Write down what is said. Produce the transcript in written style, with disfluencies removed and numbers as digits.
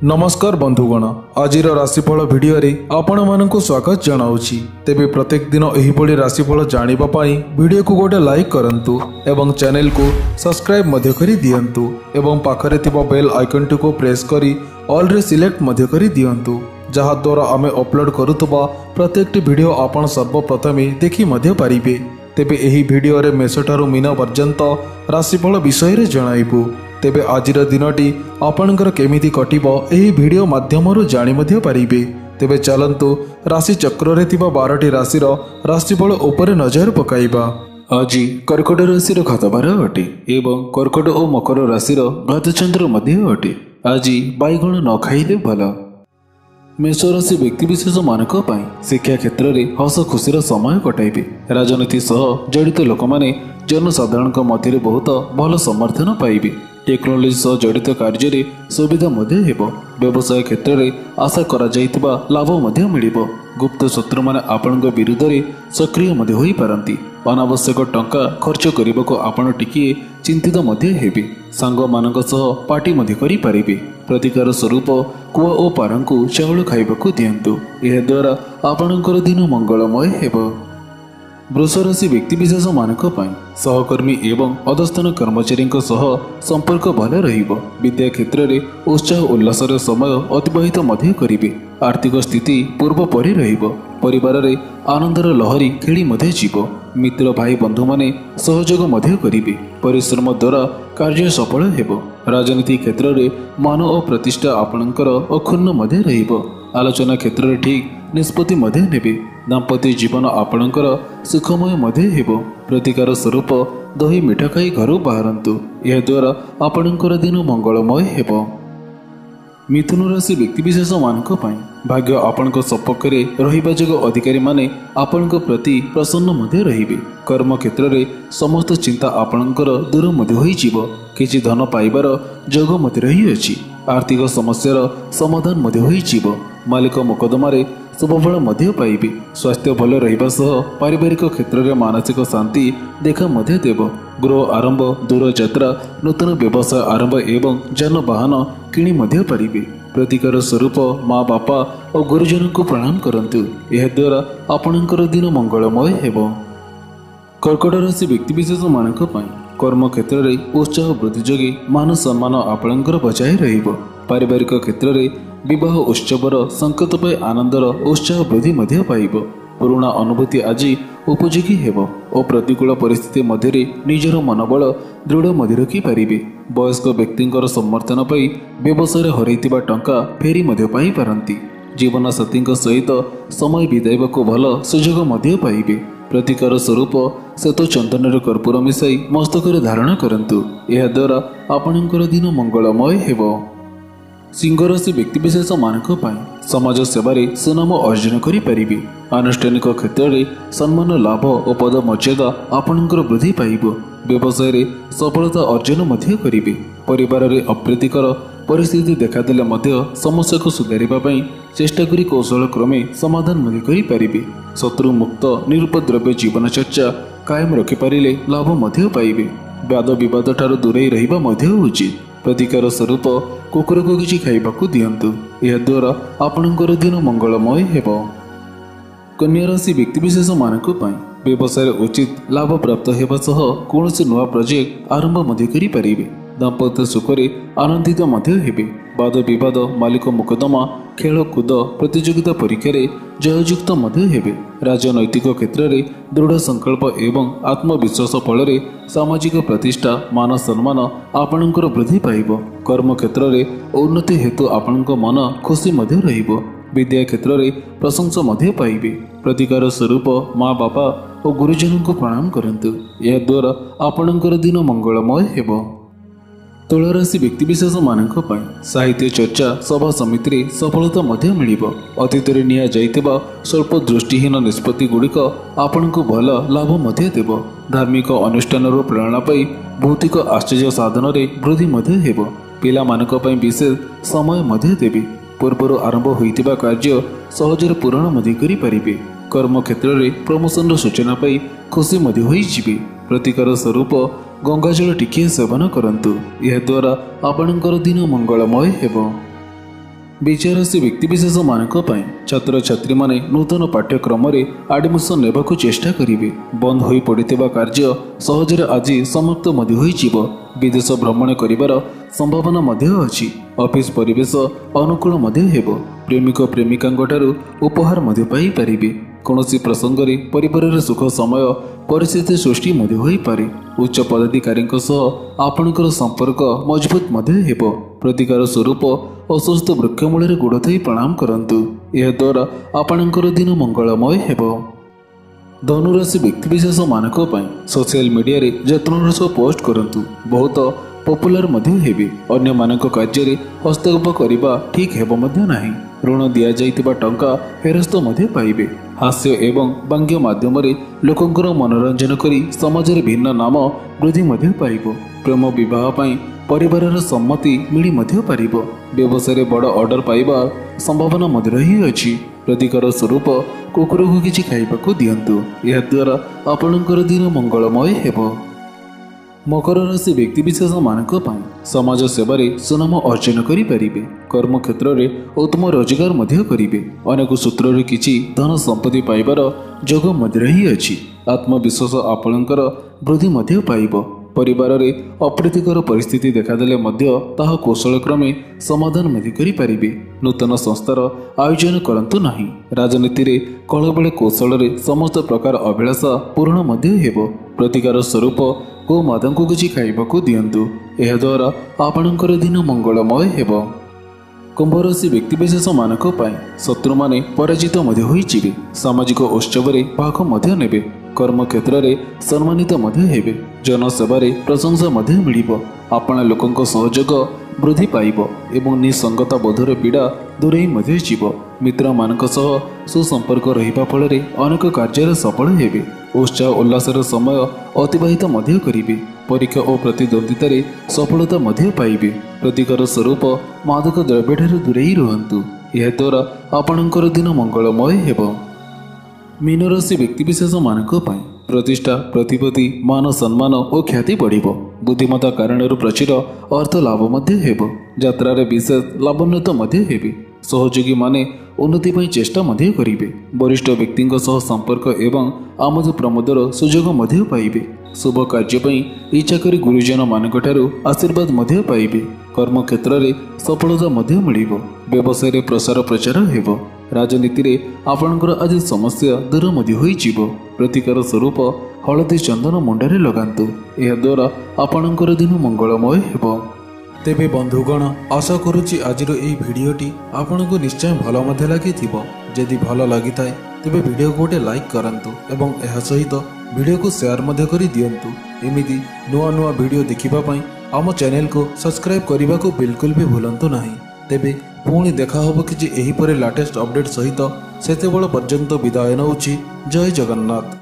नमस्कार बंधुगण, आज राशिफल भिडियो आपण मानक स्वागत जनाऊँगी। तेबे प्रत्येक दिन एहिभଳି राशिफल जानिबा पाई वीडियो को गोटे लाइक करंतु एवं चैनल को सब्सक्राइब मध्य करी दियंतु एवं पाखरे थिबा बेल आइकन को प्रेस करी ऑल रे सिलेक्ट मध्य करी दियंतु, जहा द्वारा आमे अपलोड करुतबा प्रत्येक वीडियो आपण सर्वप्रथमे देखि मध्य पारिबे। तेबे एही भिडियो रे मेष ठारू मीन पर्यंत राशिफल विषय रे जणाइबु। तेबे आजिर दिनटी आपणकर केमिति कटिबो एही भिडियो माध्यमरु जानि मध्य पारिबे। तेबे चलंतु राशि चक्र रे थिबा 12टी राशिर राशिफल उपरे नजर पकाइबा। आज कर्कट राशिर घातबार अटे एवं कर्कट और मकर राशिर घातचंद्र मध्य अटे। आज बैगण न खाइले भल। मेष राशि व्यक्तिविशेष मानक पाई शिक्षा क्षेत्र में हस खुशीर समय कटाइबे। राजनीति सह जड़ित लोक माने जनसाधारण मध्य बहुत भल समर्थन पाइबे। टेक्नोलोजी सह जड़ित कार्य सुविधा व्यवसाय क्षेत्र में आशा करा जाइतिबा लाभ मिलिबो। गुप्त शत्रु माने आपण विरुद्ध में सक्रिय हो पारती। अनावश्यक टंका खर्च करने को आपण टिकिए चिंतित हेबे। सांग मानक सह पार्टी करि पारिबे। प्रतिकार स्वरूप कुआ और पारंकु चाउल खाइबाकु दियंतु, यह द्वारा आपणकर दिन मंगलमय हेबो। वृष राशि व्यक्तिविशेष मानक पाई सहकर्मी एवं अधस्थान कर्मचारी सह संपर्क भल रहिबो। विद्या क्षेत्र में उत्साह उल्लासर समय अतिबाहित मध्य करिबे। आर्थिक स्थिति पूर्व परि रहिबो। परिवार रे आनंदर लहरी खेली मध्य जीवो। मित्र भाई बंधु माने सहयोग मध्य करिबे। परिश्रम द्वारा कार्य सफल हेबो। राजनीति क्षेत्र में मान और प्रतिष्ठा आपणकर अक्षुण्ण मध्य रहिबो। आलोचना क्षेत्र में ठीक निष्पत्ति मध्य नेबे। दाम्पत्य जीवन आपणकर सुखमय मध्य हेबो। प्रतिकार स्वरूप दही मिठा खाई घर बाहरंतु, यह द्वारा आपणकर दिन मंगलमय हेबो। मिथुन राशि व्यक्तिविशेष मानक पाई भाग्य आपणक सपक्ष में रहिबा जोग अधिकारी माने आपणक प्रति प्रसन्न मध्य रहिबे। कर्म क्षेत्र में समस्त चिंता आपणकर दूर मध्य होई जीवो। किछि धन पाइबार जोग मध्य रही अछि। आर्थिक समस्यार समाधान मध्य होई जीवो। मालिक मोकदमारे शुभफल मध्य पाइबे। स्वास्थ्य भल रहिबा सह पारिवारिक क्षेत्र में मानसिक शांति देखा मध्य देव। गृह आरंभ, दूर यात्रा, नूतन व्यवसाय आरंभ एवं जानवाहन किणी मध्य पारिबे। प्रतिकार स्वरूप माँ बापा और गुरुजन को प्रणाम करंतु, यह द्वारा आपणकर दिन मंगलमय हेबो। कर्कट राशि व्यक्तिविशेष मानक पाई कर्म क्षेत्र में उत्साह वृद्धि जोगे मान सम्मान आपणकर बचाई रहिबो। पारिवारिक क्षेत्र में विवाह उत्सवर संकेत पाई आनंदर उत्साह वृद्धि मध्य पाइबो। पुराना अनुभूति आज उपयोगी हेबो और प्रतिकूल परिस्थिति मध्य निजर मनोबल दृढ़ मध्य रखि पारिबे। वयस्क व्यक्तिंकर समर्थन पाई व्यवसाय हरैतिबा टंका फेरी मध्य पाई पारंती। जीवन साथी सहित समय बिताइबाकु भल सुजोग मध्य पाइबे। प्रतिकार स्वरूप श्वेत चंदन कर्पूर मिसाई मस्तक धारण करंतु, यह द्वारा आपणकर दिन मंगलमय हेबो। सिंह राशि व्यक्तिविशेष मानक पाई समाज सेवार सुनाम अर्जन करि पारिबे। आनुष्ठानिक क्षेत्र में सम्मान लाभ और पद मर्यादा आपणकर वृद्धि पाइबो। व्यवसाय रे सफलता अर्जन मध्य करिबे। परिवार रे अप्रीतिकर परिस्थिति देखादेले मध्य समस्या को सुधारिबा पई चेष्टा करी कौशल क्रमे समाधान मध्य करि पारिबे। शत्रु मुक्त निरुपद्रव्य जीवन चर्चा कायम रखि पारिले लाभ मध्य पाइबे। वाद विवाद ठारू दूरे रहिबा मध्य उचित। प्रतिकार स्वरूप कुकुर को किछि खाइबाकु दियंतु, यह द्वारा आपणकर दिन मंगलमय हेबो। कन्या राशि व्यक्तिविशेष मानक पाई व्यवसाय उचित लाभ प्राप्त हेबा सह कौनसी नुआ प्रोजेक्ट आरंभ मध्य करि पारिबे। दाम्पत्य सुखरे आनंदित मध्य हेबे। वाद विवाद, मालिक मोकदमा, खेल कूद प्रतियोगिता परीक्षा जययुक्त मध्य हेबे। राजनैतिक क्षेत्र में दृढ़ संकल्प एवं आत्मविश्वास फल सामाजिक प्रतिष्ठा मान सम्मान आपणकर वृद्धि पाइबो। कर्म क्षेत्र में उन्नति हेतु आपणक मन खुशी मध्य रहिबो। विद्या क्षेत्र में प्रशंसा मध्य पाइबे। प्रतिकार स्वरूप माँ बापा और गुरुजन को प्रणाम करंतु, यह द्वारा आपणकर दिन मंगलमय हेबो। तुला राशि व्यक्तिविशेष मानक पाई साहित्य चर्चा सभा समिति रे सफलता मध्य मिलिबो। अतीत रे निया जाइतिबा स्वल्प दृष्टिहीन निष्पत्ति गुड़िक आपणको भल लाभ मध्य देव। धार्मिक अनुष्ठान प्रेरणा पाई भौतिक आश्चर्य साधन रे वृद्धि मध्य हेबो। पिला मानक पाई विशेष समय मध्य देबे। पूर्वर आरंभ होइतिबा कार्य सहजरे पूर्ण मध्य करि पारिबे। कर्म क्षेत्र में प्रमोशन सूचना पाई खुशी मध्य होई जिबे। प्रतिकार स्वरूप गंगाजल टिके सेवन करंतु, यह द्वारा आपणकर दिन मंगलमय हेबो। ବିଚାର ରାଶି ବ୍ୟକ୍ତିବିଶେଷ ମାନଙ୍କ ପାଇଁ ଛାତ୍ରଛାତ୍ରୀମାନେ ନୂତନ ପାଠ୍ୟକ୍ରମରେ ଆଡମିସନ ନେବାକୁ ଚେଷ୍ଟା କରିବେ। ବନ୍ଦ ହୋଇ ପଡ଼ିଥିବା କାର୍ଯ୍ୟ ସହଜରେ ଆଜି ସମାପ୍ତ ମଧ୍ୟ ହୋଇଯିବ। ବିଦେଶ ଭ୍ରମଣ କରିବାର ସମ୍ଭାବନା ମଧ୍ୟ ଅଛି। ଅଫିସ ପରିବେଶ ଅନୁକୂଳ ମଧ୍ୟ ହେବ। ପ୍ରେମିକ ପ୍ରେମିକାଙ୍କ ଠାରୁ ଉପହାର ମଧ୍ୟ ପାଇପାରିବେ। କୌଣସି ପ୍ରସଙ୍ଗରେ ପରିବାରରେ ସୁଖ ସମୟ ପରିସ୍ଥିତି ସୃଷ୍ଟି ମଧ୍ୟ ହୋଇପାରେ। ଉଚ୍ଚ ପଦାଧିକାରୀଙ୍କ ସହ ଆପଣଙ୍କର ସମ୍ପର୍କ ମଜବୁତ ମଧ୍ୟ ହେବ। ପ୍ରତିକାର ସ୍ୱରୂପ ଅସୁସ୍ଥ ବୃକ୍ଷ ମୂଳରେ ଗୋଡ଼ ଥୋଇ ପ୍ରଣାମ କରନ୍ତୁ। ଏହାଦ୍ୱାରା ଆପଣଙ୍କର ଦିନ ମଙ୍ଗଳମୟ ହେବ। ଧନୁରାଶି ବ୍ୟକ୍ତିବିଶେଷ ମାନଙ୍କ ପାଇଁ ସୋସିଆଲ ମିଡ଼ିଆରେ ଯତ୍ନର ସହ ପୋଷ୍ଟ କରନ୍ତୁ। ବହୁତ ପପୁଲାର ମଧ୍ୟ ହେବେ। ଅନ୍ୟମାନଙ୍କ କାର୍ଯ୍ୟରେ ହସ୍ତକ୍ଷେପ କରିବା ଠିକ୍ ହେବ ମଧ୍ୟ ନାହିଁ। ଋଣ ଦିଆଯାଇଥିବା ଟଙ୍କା ଫେରସ୍ତ ମଧ୍ୟ ପାଇବେ। ହାସ୍ୟ ଏବଂ ବ୍ୟଙ୍ଗ ମାଧ୍ୟମରେ ଲୋକଙ୍କର ମନୋରଞ୍ଜନ କରି ସମାଜରେ ଭିନ୍ନ ନାମ ବୃଦ୍ଧି ମଧ୍ୟ ପାଇବ। ପ୍ରେମ ବିବାହ ପାଇଁ ପରିବାରର ସମ୍ମତି ମିଳି ମଧ୍ୟ ପାରିବ। ବ୍ୟବସାୟରେ ବଡ଼ ଅର୍ଡର ପାଇବା ସମ୍ଭାବନା ମଧ୍ୟ ରହିଅଛି। ପ୍ରତିକାର ସ୍ୱରୂପ କୁକୁରକୁ କିଛି ଖାଇବାକୁ ଦିଅନ୍ତୁ। ଏହାଦ୍ୱାରା ଆପଣଙ୍କର ଦିନ ମଙ୍ଗଳମୟ ହେବ। ମକର ରାଶି ବ୍ୟକ୍ତିବିଶେଷ ମାନଙ୍କ ପାଇଁ ସମାଜ ସେବାରେ ସୁନାମ ଅର୍ଜନ କରିପାରିବେ। କର୍ମକ୍ଷେତ୍ରରେ ଉତ୍ତମ ରୋଜଗାର ମଧ୍ୟ କରିବେ। ଅନେକ ସୂତ୍ରରୁ କିଛି ଧନ ସମ୍ପତ୍ତି ପାଇବାର ଯୋଗ ମଧ୍ୟ ରହିଅଛି। ଆତ୍ମବିଶ୍ୱାସ ଆପଣଙ୍କର ବୃଦ୍ଧି ମଧ୍ୟ ପାଇବ। ପରିବାରରେ ଅପ୍ରୀତିକର ପରିସ୍ଥିତି ଦେଖାଦେଲେ ମଧ୍ୟ ତାହା କୌଶଳକ୍ରମେ ସମାଧାନ ମଧ୍ୟ କରିପାରିବେ। ନୂତନ ସଂସ୍ଥାର ଆୟୋଜନ କରନ୍ତୁ ନାହିଁ। ରାଜନୀତିରେ କଳବଳ କୌଶଳରେ ସମସ୍ତ ପ୍ରକାର ଅଭିଳାଷା ପୂରଣ ମଧ୍ୟ ହେବ। ପ୍ରତିକାର ସ୍ୱରୂପ ଗୋମାତାଙ୍କୁ କିଛି ଖାଇବାକୁ ଦିଅନ୍ତୁ। ଏହାଦ୍ୱାରା ଆପଣଙ୍କର ଦିନ ମଙ୍ଗଳମୟ ହେବ। କୁମ୍ଭରାଶି ବ୍ୟକ୍ତିବିଶେଷ ମାନଙ୍କ ପାଇଁ ଶତ୍ରୁମାନେ ପରାଜିତ ମଧ୍ୟ ହୋଇଯିବେ। ସାମାଜିକ ଉତ୍ସବରେ ଭାଗ ମଧ୍ୟ ନେବେ। କର୍ମକ୍ଷେତ୍ରରେ ସମ୍ମାନିତ ମଧ୍ୟ ହେବେ। ଜନସେବାରେ ପ୍ରଶଂସା ମଧ୍ୟ ମିଳିବ। ଆପଣା ଲୋକଙ୍କ ସହଯୋଗ ବୃଦ୍ଧି ପାଇବ ଏବଂ ନିଃସଙ୍ଗତା ବୋଧର ପୀଡ଼ା ଦୂରେଇ ମଧ୍ୟ ଯିବ। ମିତ୍ରମାନଙ୍କ ସହ ସୁସମ୍ପର୍କ ରହିବା ଫଳରେ ଅନେକ କାର୍ଯ୍ୟରେ ସଫଳ ହେବେ। ଉତ୍ସାହ ଉଲ୍ଲାସର ସମୟ ଅତିବାହିତ ମଧ୍ୟ କରିବେ। ପରୀକ୍ଷା ଓ ପ୍ରତିଦ୍ୱନ୍ଦିତାରେ ସଫଳତା ମଧ୍ୟ ପାଇବେ। ପ୍ରତିକାର ସ୍ୱରୂପ ମାଦକ ଦ୍ରବ୍ୟଠାରୁ ଦୂରେଇ ରୁହନ୍ତୁ। ଏହାଦ୍ୱାରା ଆପଣଙ୍କର ଦିନ ମଙ୍ଗଳମୟ ହେବ। ମୀନରାଶି ବ୍ୟକ୍ତିବିଶେଷ ମାନଙ୍କ ପାଇଁ ପ୍ରତିଷ୍ଠା ପ୍ରତିପତ୍ତି ମାନ ସମ୍ମାନ ଓ ଖ୍ୟାତି ବଢ଼ିବ। ବୁଦ୍ଧିମତ୍ତା କାରଣରୁ ପ୍ରଚୁର ଅର୍ଥ ଲାଭ ମଧ୍ୟ ହେବ। ଯାତ୍ରାରେ ବିଶେଷ ଲାଭାନ୍ୱିତ ମଧ୍ୟ ହେବେ। ସହଯୋଗୀମାନେ ଉନ୍ନତି ପାଇଁ ଚେଷ୍ଟା ମଧ୍ୟ କରିବେ। ବରିଷ୍ଠ ବ୍ୟକ୍ତିଙ୍କ ସହ ସମ୍ପର୍କ ଏବଂ ଆମୋଦ ପ୍ରମୋଦର ସୁଯୋଗ ମଧ୍ୟ ପାଇବେ। ଶୁଭ କାର୍ଯ୍ୟ ପାଇଁ ଇଚ୍ଛା କରି ଗୁରୁଜନ ମାନଙ୍କ ଠାରୁ ଆଶୀର୍ବାଦ ମଧ୍ୟ ପାଇବେ। କର୍ମକ୍ଷେତ୍ରରେ ସଫଳତା ମଧ୍ୟ ମିଳିବ। ବ୍ୟବସାୟରେ ପ୍ରସାର ପ୍ରଚାର ହେବ। ରାଜନୀତିରେ ଆପଣଙ୍କର ଆଜି ସମସ୍ୟା ଦୂର ମଧ୍ୟ ହୋଇଯିବ। ପ୍ରତିକାର ସ୍ୱରୂପ ହଳଦୀ ଚନ୍ଦନ ମୁଣ୍ଡରେ ଲଗାନ୍ତୁ। ଏହାଦ୍ୱାରା ଆପଣଙ୍କର ଦିନ ମଙ୍ଗଳମୟ ହେବ। ତେବେ ବନ୍ଧୁଗଣ, ଆଶା କରୁଛି ଆଜିର ଏହି ଭିଡ଼ିଓଟି ଆପଣଙ୍କୁ ନିଶ୍ଚୟ ଭଲ ମଧ୍ୟ ଲାଗିଥିବ। ଯଦି ଭଲ ଲାଗିଥାଏ ତେବେ ଭିଡ଼ିଓକୁ ଗୋଟେ ଲାଇକ୍ କରନ୍ତୁ ଏବଂ ଏହା ସହିତ ଭିଡ଼ିଓକୁ ସେୟାର ମଧ୍ୟ କରି ଦିଅନ୍ତୁ। ଏମିତି ନୂଆ ନୂଆ ଭିଡ଼ିଓ ଦେଖିବା ପାଇଁ ଆମ ଚ୍ୟାନେଲକୁ ସବସ୍କ୍ରାଇବ୍ କରିବାକୁ ବିଲକୁଲ ବି ଭୁଲନ୍ତୁ ନାହିଁ। ତେବେ ପୁଣି ଦେଖା ହେବ କିଛି ଏହିପରି ଲାଟେଷ୍ଟ ଅପଡେଟ୍ ସହିତ। ସେତେବେଳ ପର୍ଯ୍ୟନ୍ତ ବିଦାୟ ନେଉଛି। ଜୟ ଜଗନ୍ନାଥ।